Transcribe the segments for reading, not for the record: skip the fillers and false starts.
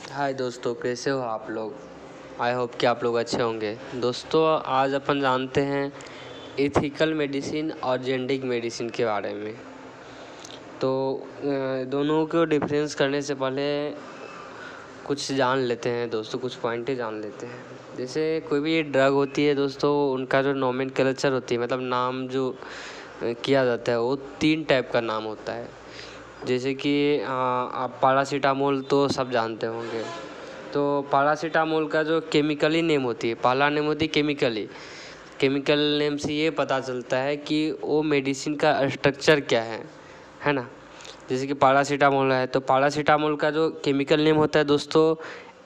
हाय दोस्तों, कैसे हो आप लोग। आई होप कि आप लोग अच्छे होंगे। दोस्तों, आज अपन जानते हैं एथिकल मेडिसिन और जेनेटिक मेडिसिन के बारे में। तो दोनों को डिफरेंस करने से पहले कुछ जान लेते हैं दोस्तों, कुछ पॉइंटें जान लेते हैं। जैसे कोई भी ड्रग होती है दोस्तों, उनका जो नोमेनक्लेचर होती है, मतलब नाम जो किया जाता है, वो 3 टाइप का नाम होता है। जैसे कि आप पैरासीटामोल तो सब जानते होंगे। तो पैरासीटामोल का जो केमिकली नेम होती है, पहला नेम होती है केमिकल नेम से ये पता चलता है कि वो मेडिसिन का स्ट्रक्चर क्या है ना। जैसे कि पैरासीटामोल है, तो पैरासीटामोल का जो केमिकल नेम होता है दोस्तों,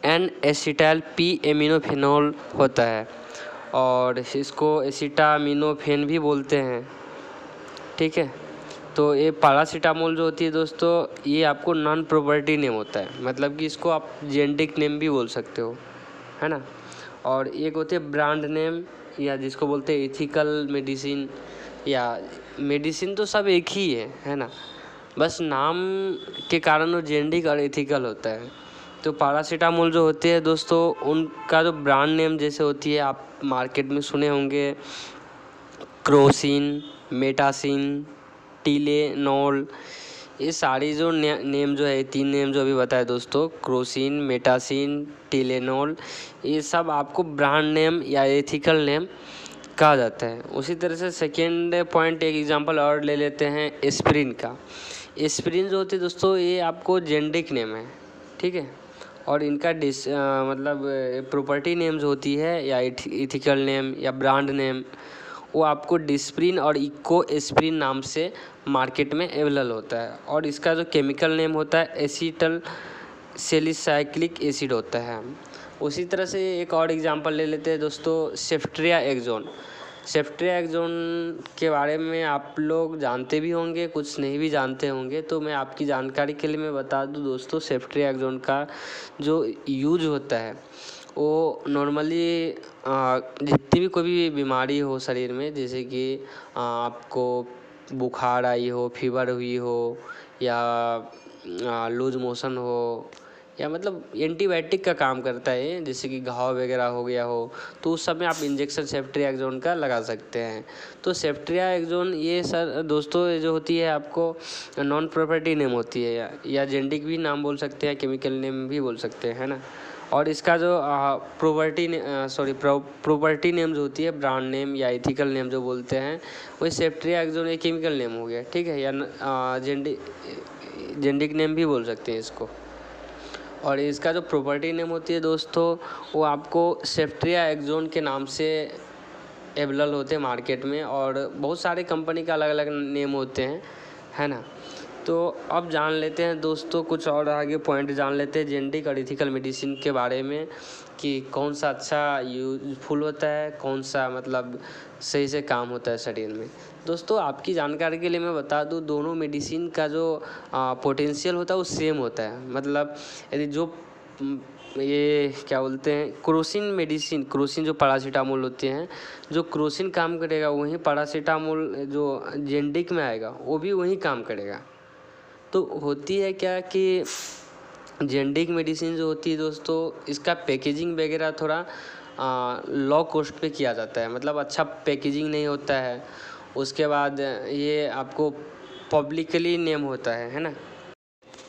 एन एसिटाइल पी एमिनोफेनॉल होता है, और इसको एसिटामिनोफेन भी बोलते हैं। ठीक है। तो ये पैरासीटामोल जो होती है दोस्तों, ये आपको नॉन प्रॉपर्टी नेम होता है, मतलब कि इसको आप जेनेटिक नेम भी बोल सकते हो, है ना। और एक होते हैं ब्रांड नेम, या जिसको बोलते हैं एथिकल मेडिसिन, या मेडिसिन तो सब एक ही है ना, बस नाम के कारण वो जेनेटिक और एथिकल होता है। तो पैरासीटामोल जो होते हैं दोस्तों, उनका जो ब्रांड नेम जैसे होती है, आप मार्केट में सुने होंगे, क्रोसिन, मेटासिन, टीलेनॉल। ये सारी जो नेम जो है, 3 नेम जो अभी बताए दोस्तों, क्रोसिन, मेटासिन, टीलेनॉल, ये सब आपको ब्रांड नेम या एथिकल नेम कहा जाता है। उसी तरह से सेकेंड पॉइंट, एक एग्जांपल और ले लेते हैं एस्पिरिन का। एस्पिरिन जो होती है दोस्तों, ये आपको जेनेरिक नेम है, ठीक है। और इनका मतलब प्रॉपर्टी नेम जो होती है, या एथिकल नेम या ब्रांड नेम, वो आपको डिस्प्रिन और इको एस्पिरिन नाम से मार्केट में अवेलेबल होता है। और इसका जो केमिकल नेम होता है, एसीटल सैलिसाइक्लिक एसिड होता है। उसी तरह से एक और एग्जांपल ले लेते हैं दोस्तों, सेफ्ट्रियाक्सोन के बारे में आप लोग जानते भी होंगे, कुछ नहीं भी जानते होंगे। तो मैं आपकी जानकारी के लिए मैं बता दूं दोस्तों, सेफ्ट्रियाक्सोन का जो यूज होता है, वो नॉर्मली जितनी भी कोई भी बीमारी हो शरीर में, जैसे कि आपको बुखार आई हो, फीवर हुई हो, या लूज मोशन हो, या मतलब एंटीबायोटिक का काम करता है, जैसे कि घाव वगैरह हो गया हो, तो उस समय आप इंजेक्शन सेफ्ट्रियाक्सोन का लगा सकते हैं। तो सेफ्ट्रियाक्सोन ये सर दोस्तों जो होती है, आपको नॉन प्रॉपर्टी नेम होती है, या जेनेरिक भी नाम बोल सकते हैं, केमिकल नेम भी बोल सकते हैं ना। और इसका जो प्रॉपर्टी नेम जो होती है, ब्रांड नेम या एथिकल नेम जो बोलते हैं, वही सेफ्ट्रियाक्सोन एक केमिकल नेम हो गया, ठीक है, या जेनेरिक नेम भी बोल सकते हैं इसको। और इसका जो प्रॉपर्टी नेम होती है दोस्तों, वो आपको सेफ्ट्रियाक्सोन के नाम से अवेलेबल होते हैं मार्केट में, और बहुत सारे कंपनी का अलग अलग नेम होते हैं, है ना। तो अब जान लेते हैं दोस्तों, कुछ और आगे पॉइंट जान लेते हैं जेनेरिक और एथिकल मेडिसिन के बारे में, कि कौन सा अच्छा यूजफुल होता है, कौन सा मतलब सही से काम होता है शरीर में। दोस्तों, आपकी जानकारी के लिए मैं बता दूं, दोनों मेडिसिन का जो पोटेंशियल होता है वो सेम होता है। मतलब यदि जो ये क्या बोलते हैं, क्रोसिन जो पैरासीटामोल होते हैं, जो क्रोसिन काम करेगा वहीं पैरासीटामोल जो जेनेरिक में आएगा वो भी वहीं काम करेगा। तो होती है क्या कि जेनेरिक मेडिसिन जो होती है दोस्तों, इसका पैकेजिंग वगैरह थोड़ा लो कॉस्ट पे किया जाता है, मतलब अच्छा पैकेजिंग नहीं होता है। उसके बाद ये आपको पब्लिकली नेम होता है ना।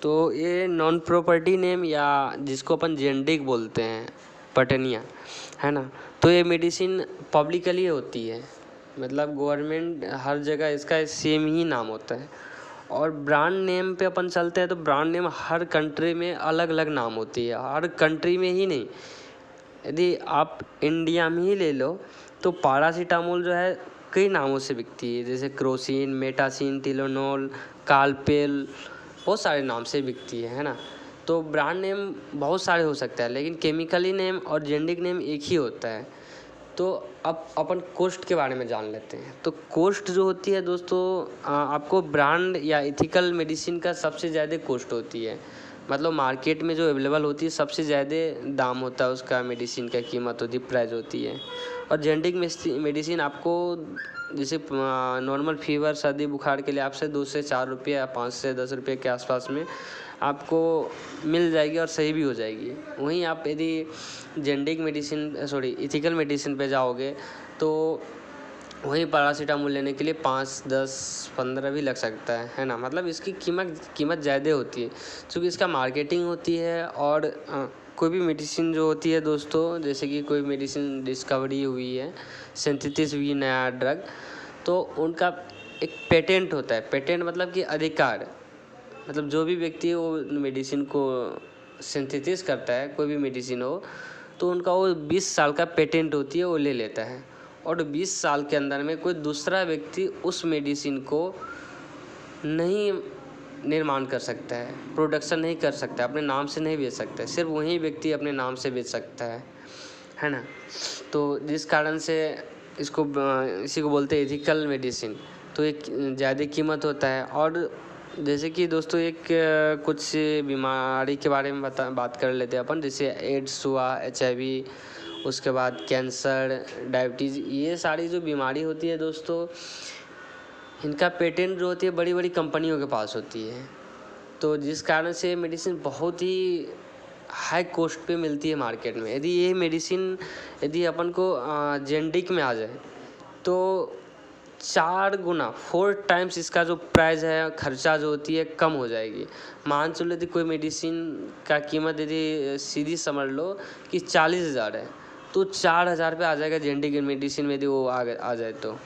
तो ये नॉन प्रॉपर्टी नेम, या जिसको अपन जेनेरिक बोलते हैं, पटनिया, है ना। तो ये मेडिसिन पब्लिकली होती है, मतलब गवर्नमेंट हर जगह इसका सेम ही नाम होता है। और ब्रांड नेम पे अपन चलते हैं, तो ब्रांड नेम हर कंट्री में अलग अलग नाम होती है, हर कंट्री में ही नहीं। यदि आप इंडिया में ही ले लो, तो पैरासीटामोल जो है कई नामों से बिकती है, जैसे क्रोसिन, मेटासिन, टिलोनॉल, कालपेल, बहुत सारे नाम से बिकती है ना। तो ब्रांड नेम बहुत सारे हो सकता है, लेकिन केमिकली नेम और जेनेरिक नेम एक ही होता है। तो अब अपन कॉस्ट के बारे में जान लेते हैं। तो कॉस्ट जो होती है दोस्तों, आपको ब्रांड या एथिकल मेडिसिन का सबसे ज़्यादा कॉस्ट होती है, मतलब मार्केट में जो अवेलेबल होती है सबसे ज़्यादा दाम होता है उसका, मेडिसिन का कीमत होती है, प्राइस होती है। और जेनेरिक मेडिसिन आपको जैसे नॉर्मल फीवर, सर्दी बुखार के लिए आपसे 2 से 4 रुपये या 5 से 10 रुपये के आसपास में आपको मिल जाएगी और सही भी हो जाएगी। वहीं आप यदि जेनेरिक मेडिसिन एथिकल मेडिसिन पे जाओगे तो वहीं पैरासीटामोल लेने के लिए 5, 10, 15 भी लग सकता है ना। मतलब इसकी कीमत ज़्यादा होती है क्योंकि इसका मार्केटिंग होती है। और कोई भी मेडिसिन जो होती है दोस्तों, जैसे कि कोई मेडिसिन डिस्कवरी हुई है, सिंथेसिस हुई नया ड्रग, तो उनका एक पेटेंट होता है। पेटेंट मतलब कि अधिकार, मतलब जो भी व्यक्ति वो मेडिसिन को सिंथेसिस करता है, कोई भी मेडिसिन हो, तो उनका वो 20 साल का पेटेंट होती है, वो ले लेता है। और 20 साल के अंदर में कोई दूसरा व्यक्ति उस मेडिसिन को नहीं निर्माण कर सकता है, प्रोडक्शन नहीं कर सकता, अपने नाम से नहीं बेच सकता है, सिर्फ वही व्यक्ति अपने नाम से बेच सकता है ना। तो जिस कारण से इसी को बोलते हैं एथिकल मेडिसिन। तो एक ज़्यादा कीमत होता है। और जैसे कि दोस्तों एक कुछ बीमारी के बारे में बात कर लेते हैं अपन, जैसे एड्स हुआ, HIV, उसके बाद कैंसर, डायबिटीज़, ये सारी जो बीमारी होती है दोस्तों, इनका पेटेंट जो होती है बड़ी बड़ी कंपनियों के पास होती है। तो जिस कारण से मेडिसिन बहुत ही हाई कॉस्ट पे मिलती है मार्केट में। यदि ये मेडिसिन यदि अपन को जेनेरिक में आ जाए तो 4 गुना 4 टाइम्स इसका जो प्राइस है, खर्चा जो होती है, कम हो जाएगी। मान चलो यदि कोई मेडिसिन का कीमत यदि सीधी समझ लो कि 40,000 है, तो 4,000 पे आ जाएगा जेनेरिक मेडिसिन में यदि वो आ जाए तो।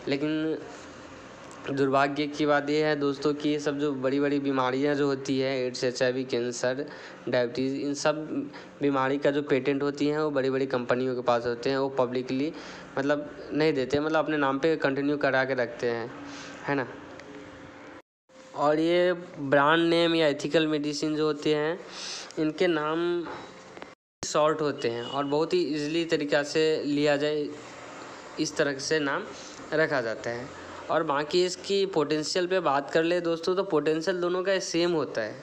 लेकिन दुर्भाग्य की बात ये है दोस्तों कि ये सब जो बड़ी बड़ी बीमारियां जो होती है, एड्स, HIV, कैंसर, डायबिटीज़, इन सब बीमारी का जो पेटेंट होती हैं वो बड़ी बड़ी कंपनियों के पास होते हैं। वो पब्लिकली मतलब नहीं देते, मतलब अपने नाम पे कंटिन्यू करा के रखते हैं, है ना। और ये ब्रांड नेम या एथिकल मेडिसिन जो होते हैं, इनके नाम शॉर्ट होते हैं और बहुत ही ईजिली तरीक़ा से लिया जाए, इस तरह से नाम रखा जाता है। और बाकी इसकी पोटेंशियल पे बात कर ले दोस्तों, तो पोटेंशियल दोनों का सेम होता है।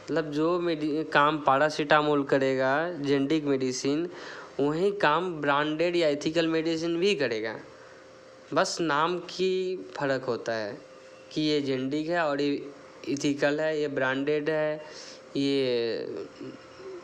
मतलब जो काम पैरासीटामोल करेगा जेनेरिक मेडिसिन, वही काम ब्रांडेड या एथिकल मेडिसिन भी करेगा। बस नाम की फ़र्क होता है कि ये जेनेरिक है और ये एथिकल है, ये ब्रांडेड है, ये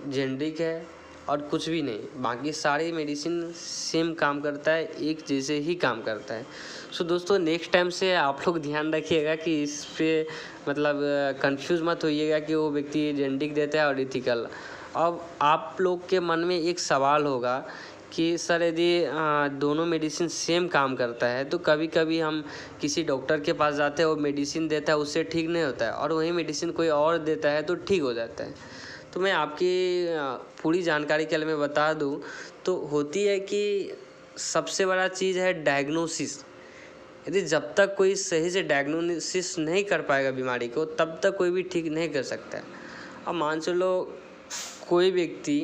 जेनेरिक है, और कुछ भी नहीं। बाकी सारी मेडिसिन सेम काम करता है, एक जैसे ही काम करता है। सो दोस्तों नेक्स्ट टाइम से आप लोग ध्यान रखिएगा कि इस पे मतलब कंफ्यूज मत होइएगा कि वो व्यक्ति जेनेरिक देता है और एथिकल। अब आप लोग के मन में एक सवाल होगा कि सर यदि दोनों मेडिसिन सेम काम करता है तो कभी कभी हम किसी डॉक्टर के पास जाते हैं, वो मेडिसिन देता है, उससे ठीक नहीं होता है, और वही मेडिसिन कोई और देता है तो ठीक हो जाता है। तो मैं आपकी पूरी जानकारी के लिए मैं बता दूं तो होती है कि सबसे बड़ा चीज़ है डायग्नोसिस। यदि जब तक कोई सही से डायग्नोसिस नहीं कर पाएगा बीमारी को, तब तक कोई भी ठीक नहीं कर सकता है। अब मान चलो कोई व्यक्ति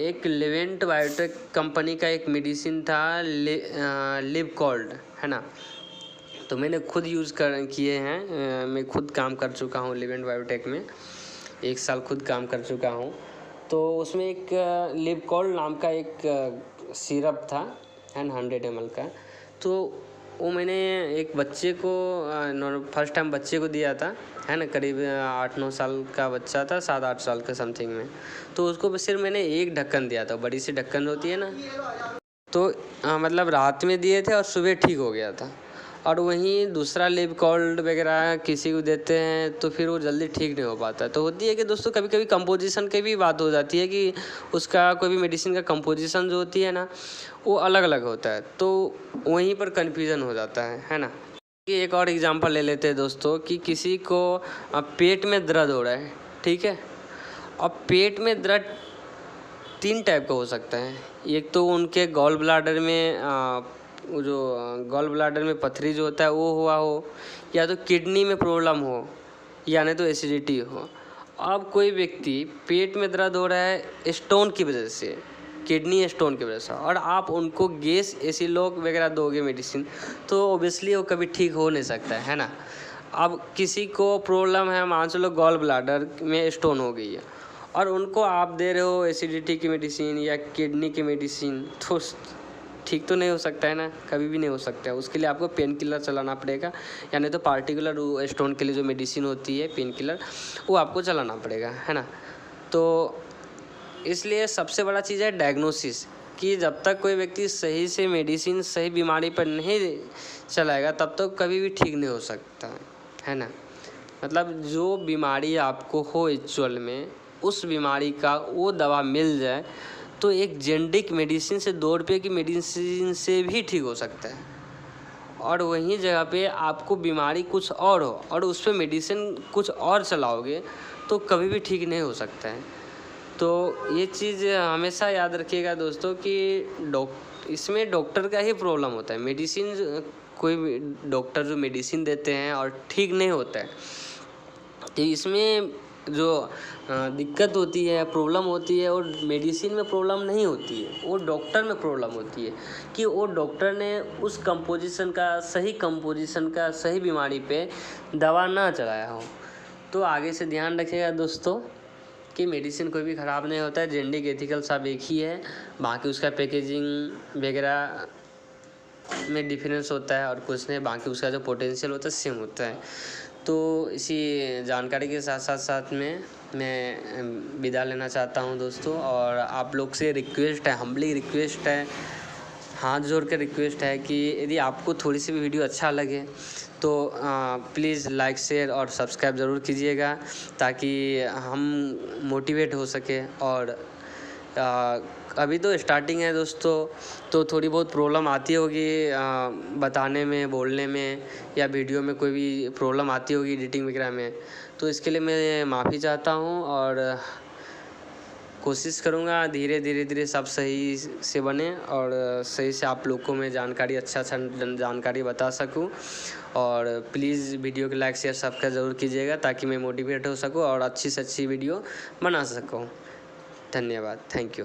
एक लेवेंट बायोटेक कंपनी का एक मेडिसिन था लिवकॉल्ड, है ना। तो मैंने खुद यूज़ किए हैं, मैं खुद काम कर चुका हूँ लेवेंट बायोटेक में, 1 साल खुद काम कर चुका हूँ। तो उसमें एक लिवकॉल्ड नाम का एक सिरप था, है ना, 100 ml का। तो वो मैंने एक बच्चे को फर्स्ट टाइम बच्चे को दिया था, है ना, करीब 8-9 साल का बच्चा था, 7-8 साल के समथिंग में। तो उसको सिर्फ मैंने एक ढक्कन दिया था, बड़ी सी ढक्कन होती है ना, तो मतलब रात में दिए थे और सुबह ठीक हो गया था। और वहीं दूसरा लिवकॉल्ड वगैरह किसी को देते हैं तो फिर वो जल्दी ठीक नहीं हो पाता। तो होती है कि दोस्तों कभी कभी कंपोजिशन की भी बात हो जाती है कि उसका कोई भी मेडिसिन का कंपोजिशन जो होती है ना, वो अलग अलग होता है, तो वहीं पर कन्फ्यूज़न हो जाता है ना। एक और एग्जांपल ले लेते हैं दोस्तों कि किसी को पेट में दर्द हो रहा है, ठीक है। अब पेट में दर्द 3 टाइप का हो सकता है। एक तो उनके गॉल ब्लाडर में वो जो गॉल ब्लाडर में पथरी जो होता है वो हुआ हो, या तो किडनी में प्रॉब्लम हो, या नहीं तो एसिडिटी हो। अब कोई व्यक्ति पेट में दर्द हो रहा है स्टोन की वजह से, किडनी स्टोन की वजह से, और आप उनको गैस एसिलोक वगैरह दोगे मेडिसिन, तो ओबियसली वो कभी ठीक हो नहीं सकता है ना। अब किसी को प्रॉब्लम है, मान चलो गॉल ब्लाडर में स्टोन हो गई है, और उनको आप दे रहे हो एसिडिटी की मेडिसिन या किडनी की मेडिसिन, तो ठीक तो नहीं हो सकता है ना, कभी भी नहीं हो सकता है। उसके लिए आपको पेन किलर चलाना पड़ेगा, यानी तो पार्टिकुलर स्टोन के लिए जो मेडिसिन होती है पेन किलर, वो आपको चलाना पड़ेगा, है ना। तो इसलिए सबसे बड़ा चीज़ है डायग्नोसिस, कि जब तक कोई व्यक्ति सही से मेडिसिन सही बीमारी पर नहीं चलाएगा तब तक कभी भी ठीक नहीं हो सकता है ना। मतलब जो बीमारी आपको हो एक्चुअल में, उस बीमारी का वो दवा मिल जाए तो एक जेनेरिक मेडिसिन से 2 रुपये की मेडिसिन से भी ठीक हो सकता है। और वहीं जगह पे आपको बीमारी कुछ और हो और उस पर मेडिसिन कुछ और चलाओगे तो कभी भी ठीक नहीं हो सकता है। तो ये चीज़ हमेशा याद रखिएगा दोस्तों कि इसमें डॉक्टर का ही प्रॉब्लम होता है। मेडिसिन कोई डॉक्टर जो मेडिसिन देते हैं और ठीक नहीं होता है, तो इसमें जो दिक्कत होती है, प्रॉब्लम होती है, और मेडिसिन में प्रॉब्लम नहीं होती है, वो डॉक्टर में प्रॉब्लम होती है कि वो डॉक्टर ने उस कंपोजिशन का सही बीमारी पे दवा ना चलाया हो। तो आगे से ध्यान रखिएगा दोस्तों कि मेडिसिन कोई भी ख़राब नहीं होता है। जेनेरिक एथिकल सब एक ही है, बाकी उसका पैकेजिंग वगैरह में डिफरेंस होता है और कुछ नहीं, बाकी उसका जो पोटेंशियल होता है सेम होता है। तो इसी जानकारी के साथ में मैं विदा लेना चाहता हूं दोस्तों, और आप लोग से रिक्वेस्ट है, हम्बली रिक्वेस्ट है, हाथ जोड़ कर रिक्वेस्ट है कि यदि आपको थोड़ी सी भी वीडियो अच्छा लगे तो प्लीज़ लाइक शेयर और सब्सक्राइब ज़रूर कीजिएगा, ताकि हम मोटिवेट हो सके। और अभी तो स्टार्टिंग है दोस्तों, तो थोड़ी बहुत प्रॉब्लम आती होगी बताने में, बोलने में, या वीडियो में कोई भी प्रॉब्लम आती होगी एडिटिंग वगैरह में, तो इसके लिए मैं माफ़ी चाहता हूँ। और कोशिश करूँगा धीरे सब सही से बने और सही से आप लोग को मैं जानकारी अच्छा जानकारी बता सकूँ। और प्लीज़ वीडियो को लाइक शेयर सब्सक्राइब ज़रूर कीजिएगा, ताकि मैं मोटिवेट हो सकूँ और अच्छी से अच्छी वीडियो बना सकूँ। धन्यवाद, थैंक यू।